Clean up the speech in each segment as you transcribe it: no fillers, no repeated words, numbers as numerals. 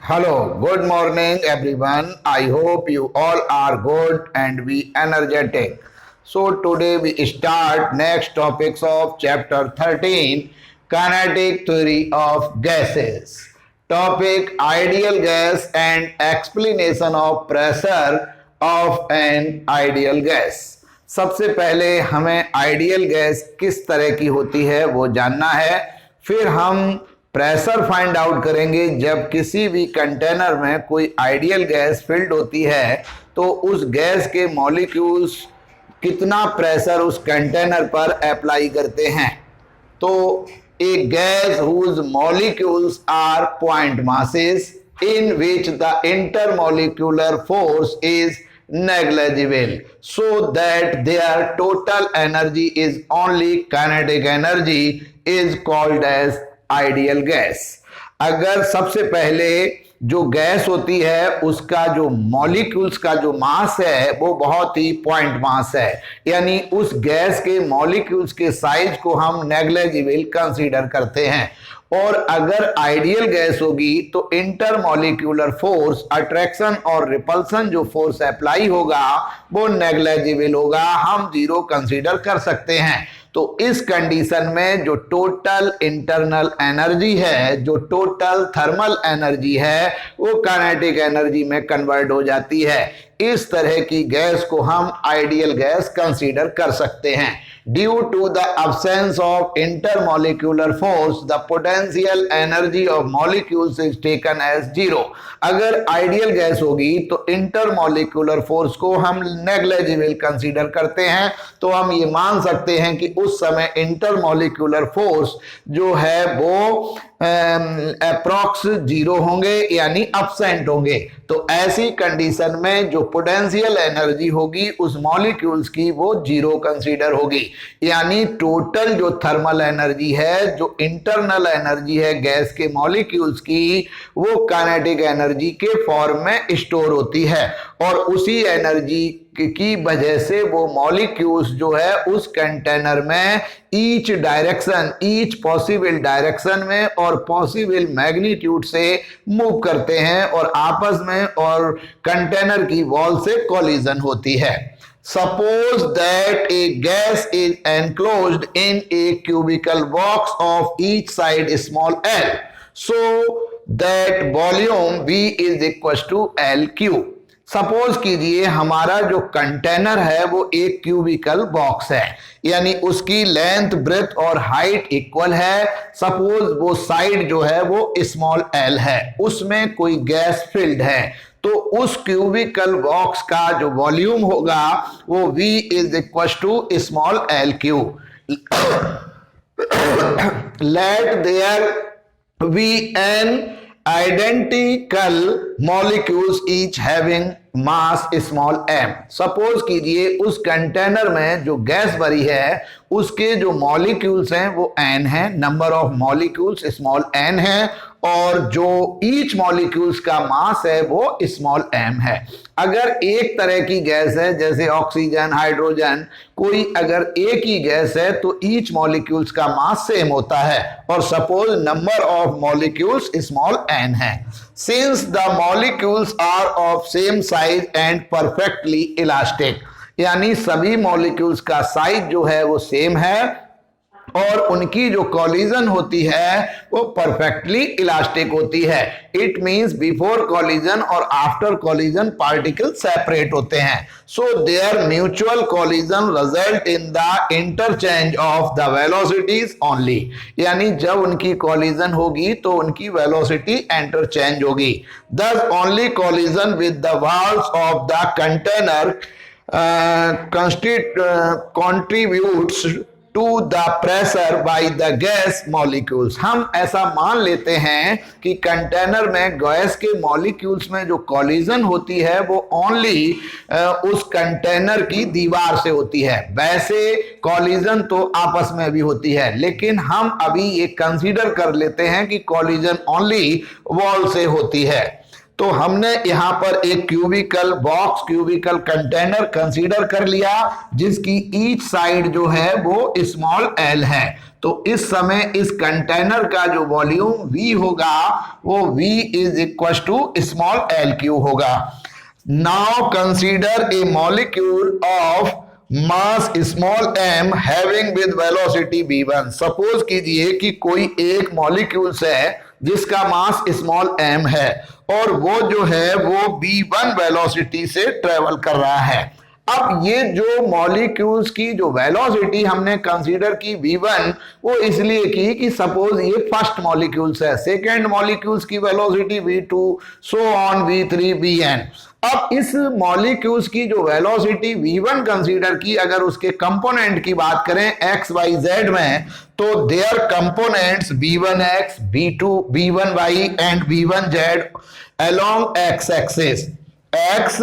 Hello, good morning everyone. I hope you all are good and be energetic. So today we start next topics of chapter 13, kinetic theory of gases. Topic ideal gas and explanation of pressure of an ideal gas. सबसे पहले हमें ideal gas किस तरह की होती है वो जानना है। फिर हम प्रेशर फाइंड आउट करेंगे। जब किसी भी कंटेनर में कोई आइडियल गैस फिल्ड होती है तो उस गैस के मॉलिक्यूल्स कितना प्रेशर उस कंटेनर पर अप्लाई करते हैं। तो एक gas whose molecules are point masses in which the intermolecular force is negligible, so that their total energy is only kinetic energy, is called as ideal gas. अगर सबसे पहले जो गैस होती है उसका जो मॉलिक्यूल्स का जो मास है वो बहुत ही पॉइंट मास है, यानी उस गैस के मॉलिक्यूल्स के साइज को हम नेग्लिजिबल कंसीडर करते हैं। और अगर आइडियल गैस होगी तो इंटरमॉलिक्यूलर फोर्स, अट्रैक्शन और रिपल्सन जो फोर्स अप्लाई होगा वो नेग्लिजिबल होगा, हम जीरो कंसीडर कर सकते हैं। तो इस कंडीशन में जो टोटल इंटरनल एनर्जी है, जो टोटल थर्मल एनर्जी है, वो काइनेटिक एनर्जी में कन्वर्ट हो जाती है। इस तरह की गैस को हम आइडियल गैस कंसीडर कर सकते हैं। Due to the absence of intermolecular force, the potential energy of molecules is taken as zero. अगर आइडियल गैस होगी तो इंटरमॉलिक्यूलर फोर्स को हम नेग्लिजिबल कंसीडर करते हैं, तो हम ये मान सकते हैं कि उस समय इंटरमॉलिक्यूलर फोर्स जो है वो अप्रॉक्स जीरो होंगे, यानी अब्सेंट होंगे। तो ऐसी कंडीशन में जो पोटेंशियल एनर्जी होगी उस मॉलिक्यूल्स की वो जीरो कंसीडर होगी, यानी टोटल जो थर्मल एनर्जी है, जो इंटरनल एनर्जी है गैस के मॉलिक्यूल्स की, वो काइनेटिक एनर्जी के फॉर्म में स्टोर होती है। और उसी एनर्जी की वजह से वो मॉलिक्यूल्स जो है उस कंटेनर में each direction, each possible direction में और पॉसिबल मैग्नीट्यूड से मूव करते हैं और आपस में और कंटेनर की वॉल से कोलिजन होती है। Suppose that a gas is enclosed in a cubical box of each side small l, so that volume V is equal to L cube. Suppose कीजिए हमारा जो कंटेनर है वो एक क्यूबिकल बॉक्स है, यानी उसकी लेंथ, ब्रेथ और हाइट इक्वल है। सपोज वो साइड जो है वो स्मॉल एल है, उसमें कोई गैस फिल्ड है, तो उस क्यूबिकल बॉक्स का जो वॉल्यूम होगा वो V is equal to small L cube. Let there be N identical molecules each having mass small m. Suppose कीजिए उस कंटेनर में जो गैस भरी है उसके जो मॉलिक्यूल्स हैं वो n है, number of molecules small n है, और जो ईच मॉलिक्यूल्स का मास है वो स्मॉल m है। अगर एक तरह की गैस है जैसे ऑक्सीजन, हाइड्रोजन, कोई अगर एक ही गैस है तो ईच मॉलिक्यूल्स का मास सेम होता है, और suppose number of molecules small n है। Since the molecules are of same size and perfectly elastic, यानी सभी मॉलिक्यूल्स का साइज जो है वो सेम है और उनकी जो कॉलिजन होती है वो परफेक्टली इलास्टिक होती है। इट मींस बिफोर कॉलिजन और आफ्टर कॉलिजन पार्टिकल सेपरेट होते हैं। So there mutual collision result in the interchange of the velocities only, यानी जब उनकी कॉलिजन होगी तो उनकी वेलोसिटी इंटरचेंज होगी। दस only collision with the walls of the container contributes to the pressure by the gas molecules. हम ऐसा मान लेते हैं कि कंटेनर में गैस के मॉलिक्यूल्स में जो कॉलिजन होती है वो ओनली उस कंटेनर की दीवार से होती है। वैसे कॉलिजन तो आपस में भी होती है, लेकिन हम अभी ये कंसीडर कर लेते हैं कि कॉलिजन ओनली वॉल से होती है। तो हमने यहां पर एक cubical box, cubical container consider कर लिया जिसकी ईच साइड जो है वो स्मॉल एल है। तो इस समय इस कंटेनर का जो वॉल्यूम V होगा वो V is equal to small L Q होगा। Now consider a molecule of mass small m having with velocity v1। Suppose कीजिए कि कोई एक मॉलिक्यूल्स है जिसका मास स्मॉल m है और वो जो है वो v1 वेलोसिटी से ट्रेवल कर रहा है। अब ये जो मॉलिक्यूल्स की जो वेलोसिटी हमने कंसीडर की v1 वो इसलिए की कि सपोज ये फर्स्ट मॉलिक्यूल्स है, सेकेंड मॉलिक्यूल्स की velocity v2, so on v3 vn। अब इस मॉलिक्यूल्स की जो वेलोसिटी v1 कंसीडर की, अगर उसके कंपोनेंट की बात करें x y z में, तो their components v1x, v2, v1y and v1z along x axis, x,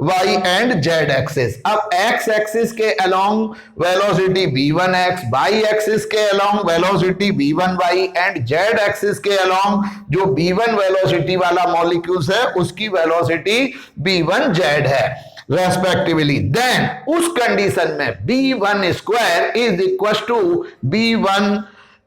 y and z axis. अब x एक्सिस के along velocity v1x, y axis के along velocity v1y and z axis के along जो v1 velocity वाला molecules है उसकी velocity v1z है respectively. Then उस कंडीशन में v1 square is equal to v1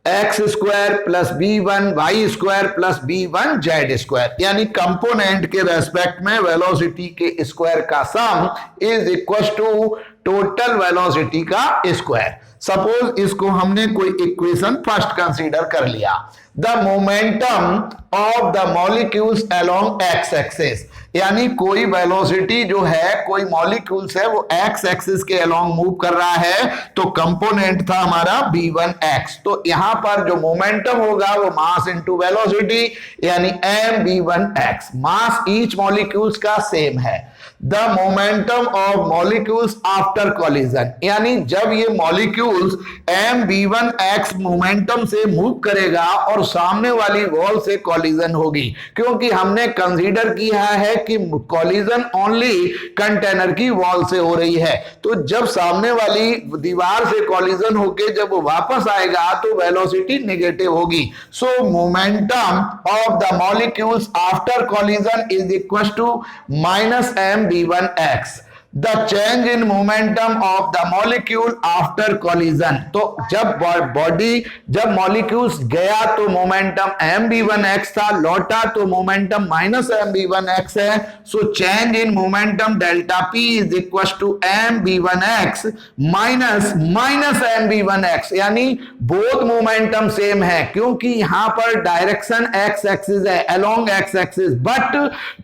x square plus b1 y square plus b1 z square, यानी component के रेस्पेक्ट में वेलोसिटी के स्क्वायर का sum is equal to total velocity का square. Suppose इसको हमने कोई इक्वेशन फर्स्ट कंसीडर कर लिया, the momentum of the molecules along x axis, यानी कोई वेलोसिटी जो है कोई मॉलिक्यूल्स है वो एक्स एक्सिस के अलोंग मूव कर रहा है, तो कंपोनेंट था हमारा v1x। तो यहां पर जो मोमेंटम होगा वो मास इनटू वेलोसिटी, यानी m v1x। मास ईच मॉलिक्यूल्स का सेम है। The momentum of molecules after collision, यानी जब ये मॉलिक्यूल्स m v1x मोमेंटम से मूव करेगा और सामने वाली वॉल से कॉलिजन होगी, क्योंकि हमने कंसीडर किया है कि कॉलिजन ओनली कंटेनर की वॉल से हो रही है। तो जब सामने वाली दीवार से कॉलिजन होके जब वो वापस आएगा तो वेलोसिटी नेगेटिव होगी। So momentum of the molecules after collision is equal to minus m v1x। The change in momentum of the molecule after collision, तो जब बॉडी जब मॉलिक्यूल्स गया तो मोमेंटम m v1x था, लौटा तो मोमेंटम माइनस m v1x है। So change in momentum delta p is equal to m v1x minus m v1x, यानी बोथ मोमेंटम सेम है, क्योंकि यहां पर डायरेक्शन x एक्सिस है along x axis, but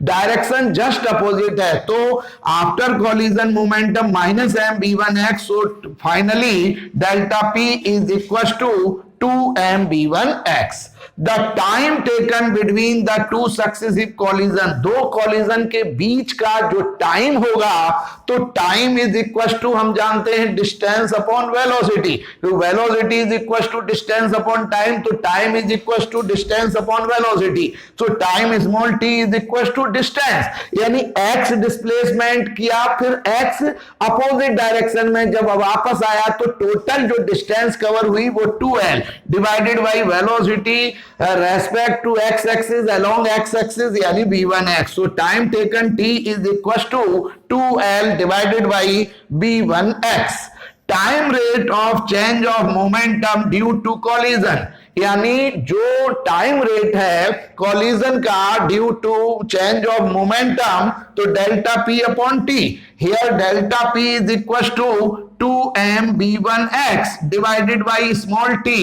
direction just opposite है। तो after collision momentum minus m v1x, so finally delta p is equal to 2m v1x। The time taken between the two successive collision, दो collision के बीच का जो time होगा, तो time is equal to हम जानते हैं डिस्टेंस अपॉन वेलोसिटी, तो velocity is equal to distance upon time, तो time is equal to distance upon velocity. So time small t is equal to distance, यानी x डिस्प्लेसमेंट किया, फिर x opposite direction में जब वापस आया तो टोटल जो डिस्टेंस कवर हुई वो 2l divided by velocity respect to x axis along x axis, यानी v1x। So time taken t is equal to 2l divided by v1x। Time rate of change of momentum due to collision, यानी जो time rate है collision का due to change of momentum, तो delta p upon t, here delta p is equal to 2m v1x divided by small t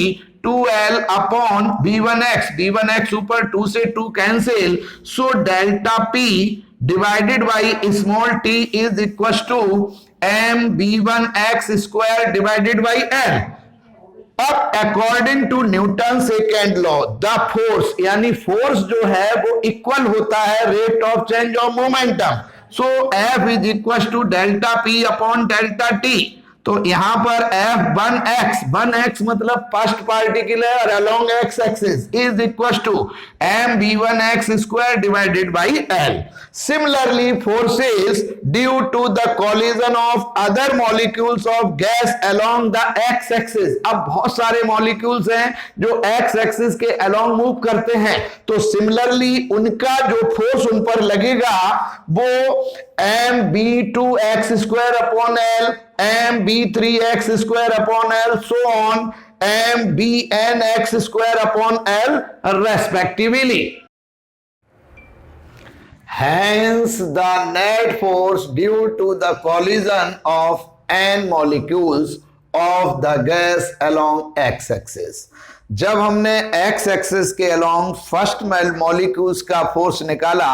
2l upon v1x, v1x ऊपर 2 से 2 cancel, so delta p divided by small t is equal to m v1x square divided by l। अब according to Newton second law the force, यानी force जो है वो equal होता है rate of change of momentum. So F is equal to delta p upon delta t। तो यहां पर F1x मतलब first particular along x axis is equal to mv1x square divided by l. Similarly, forces due to the collision of other molecules of gas along the x axis. अब बहुत सारे molecules हैं जो x axis के along move करते हैं, तो similarly उनका जो फोर्स उन पर लगेगा वो mb2x square upon l, mb3x square upon l, so on mbnx square upon l respectively. Hence, the net force due to the collision of n molecules of the gas along x-axis. जब हमने x-axis के along first molecules का force निकाला,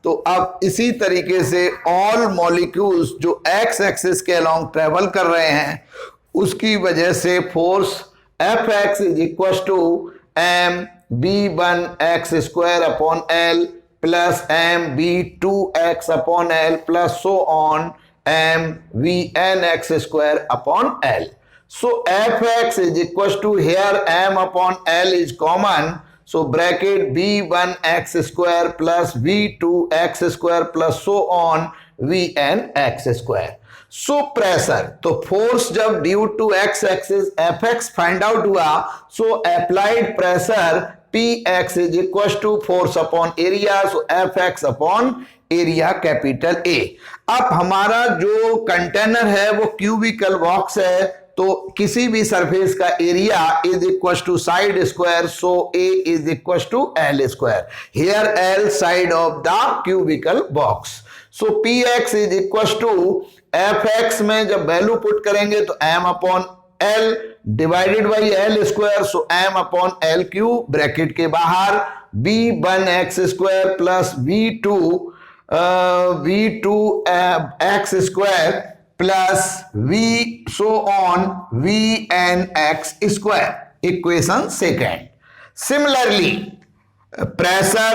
तो अब इसी तरीके से ऑल मॉलिक्यूल्स जो x-axis के along ट्रेवल कर रहे हैं, उसकी वजह से force Fx is equal to mb1x square upon l plus mb2x upon l plus so on mvnx square upon l. So fx is equal to, here m upon l is common, so bracket b1x square plus v2x square plus so on vnx square. So pressure, तो force जब due to x axis fx find out हुआ, so applied pressure Px is equal to force upon area, so Fx upon area capital A. अब हमारा जो container है वो cubical box है, तो किसी भी सरफेस का area is equal to side square, so A is equal to L square. Here L side of the cubical box. So Px is equal to Fx में जब वैल्यू पुट करेंगे तो m upon L divided by L square, so m upon L cube, bracket के बाहर b1x square plus v2x square plus v so on vnx square. Equation second. Similarly pressure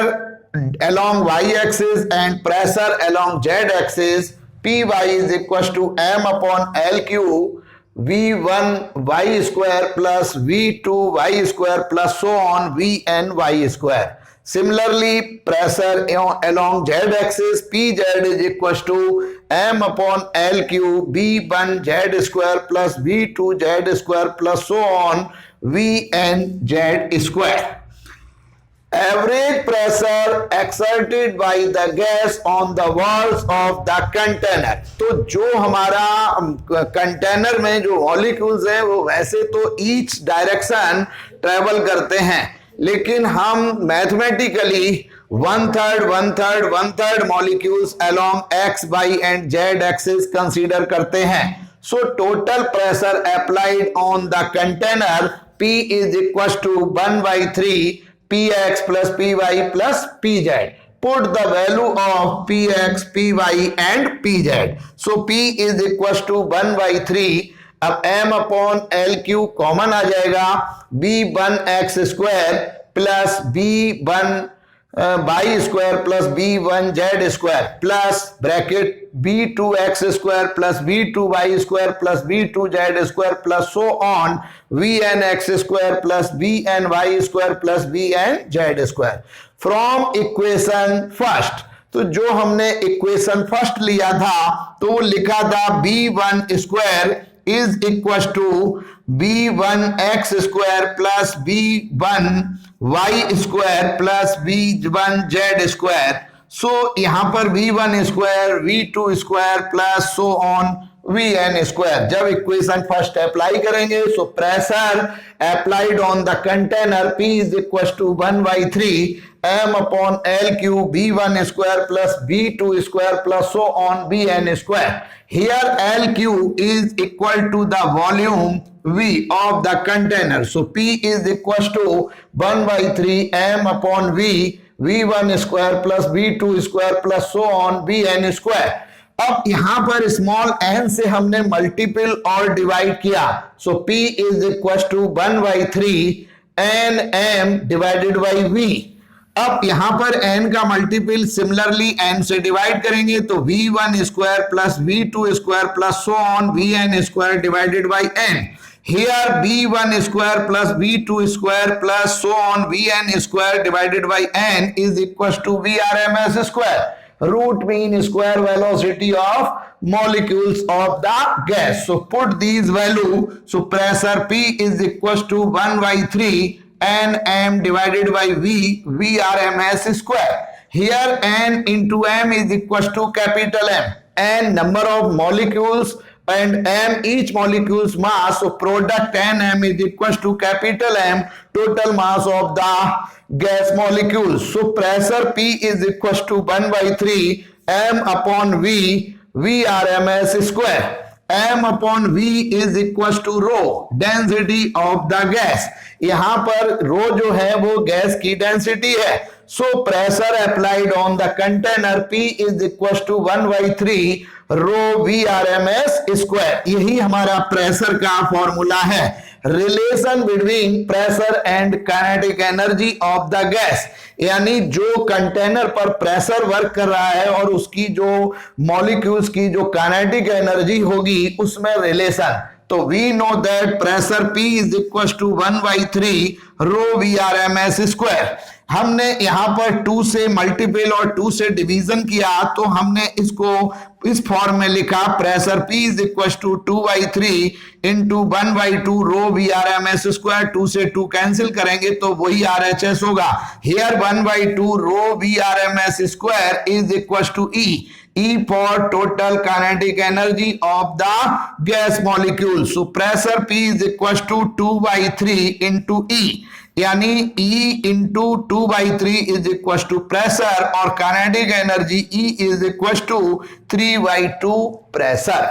along y axis and pressure along z axis, py is equal to m upon L cube v1y square plus v2y square plus so on vny square. Similarly, pressure along z axis, pz is equal to m upon L cube v1z square plus v2z square plus so on vnz square. Average pressure exerted by the gas on the walls of the container. तो जो हमारा container में जो molecules हैं वो वैसे तो each direction travel करते हैं, लेकिन हम mathematically one third molecules along x y and z axis consider करते हैं. So total pressure applied on the container P is equal to 1/3 px plus py plus pz. Put the value of px, py and pz. So p is equal to 1/3. अब m upon l cube common आ जाएगा, b1x square plus b1 y square plus b1z square plus bracket b2x square plus b2y square plus b2z square plus so on vnx square plus vny square plus vnz square. From equation first, तो जो हमने equation first लिया था तो वो लिखा था b1 square is equal to b1x square plus b1y square plus b1z square. So यहां पर v1 square v2 square plus so on vn square. जब इक्वेशन फर्स्ट अप्लाई करेंगे, so pressure applied on the container P is equal to 1/3 m upon L cube b1 square plus b2 square plus so on vn square. Here L cube is equal to the volume V of the container. So P is equal to 1/3 m upon V, V1 square plus V2 square plus so on Vn square. अब यहां पर small n से हमने multiple और divide किया, सो P is equal to 1/3 n m divided by V. अब यहां पर n का मल्टीपल सिमिलरली n से डिवाइड करेंगे तो v1 square plus v2 square plus so on vn square divided by n. Here v1 square plus v2 square plus so on vn square divided by n is equals to vrms square, root mean square velocity of molecules of the gas. So put these value. So pressure P is equals to 1 by 3 nm divided by vrms square. Here n into m is equals to capital M, n number of molecules and m each molecule's mass. So product nm is equals to capital M, total mass of the gas molecules. So pressure P is equals to 1 by 3 m upon v vrms square. m upon v is equals to rho, density of the gas. यहां पर rho जो है वो gas की density है. So pressure applied on the container P is equals to 1 by 3 rho VRMS square. यही हमारा प्रेशर का फॉर्मूला है. Relation between pressure and kinetic energy of the gas, यानी जो कंटेनर पर प्रेशर वर्क कर रहा है और उसकी जो मॉलिक्यूल्स की जो काइनेटिक एनर्जी होगी उसमें रिलेशन. तो we know that pressure P is equal to 1 by 3 rho VRMS square. हमने यहां पर 2 से मल्टीपल और 2 से डिवीजन किया तो हमने इसको इस फॉर्म में लिखा. Pressure P is equal to 2 by 3 into 1 by 2 rho VRMS square. 2 से 2 कैंसिल करेंगे तो वही RHS होगा. Here 1 by 2 rho VRMS square is equal to E for total kinetic energy of the gas molecule. So pressure P is equal to 2 by 3 into E, यानी E into 2 by 3 is equal to pressure और kinetic energy E is equal to 3 by 2 pressure.